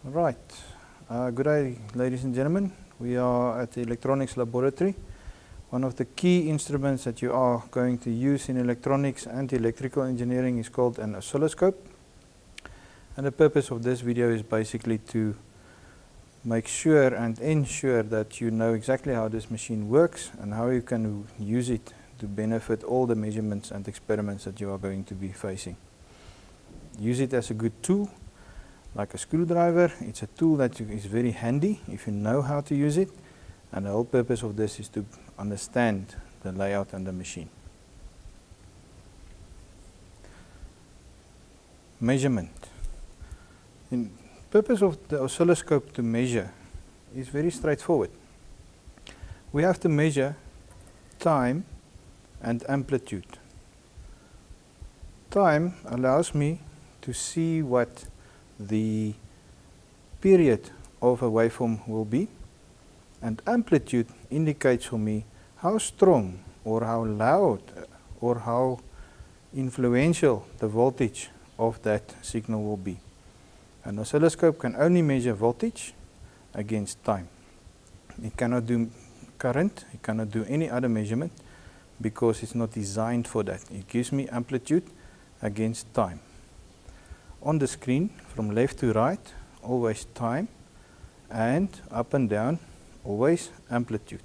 Right. Good day, ladies and gentlemen. We are at the electronics laboratory. One of the key instruments that you are going to use in electronics and electrical engineering is called an oscilloscope. And the purpose of this video is basically to make sure and ensure that you know exactly how this machine works and how you can use it to benefit all the measurements and experiments that you are going to be facing. Use it as a good tool. Like a screwdriver, it's a tool that is very handy if you know how to use it, and the whole purpose of this is to understand the layout and the machine. Measurement. The purpose of the oscilloscope to measure is very straightforward. We have to measure time and amplitude. Time allows me to see what the period of a waveform will be, and amplitude indicates for me how strong or how loud or how influential the voltage of that signal will be. An oscilloscope can only measure voltage against time. It cannot do current, it cannot do any other measurement because it's not designed for that. It gives me amplitude against time. On the screen, from left to right, always time, and up and down, always amplitude.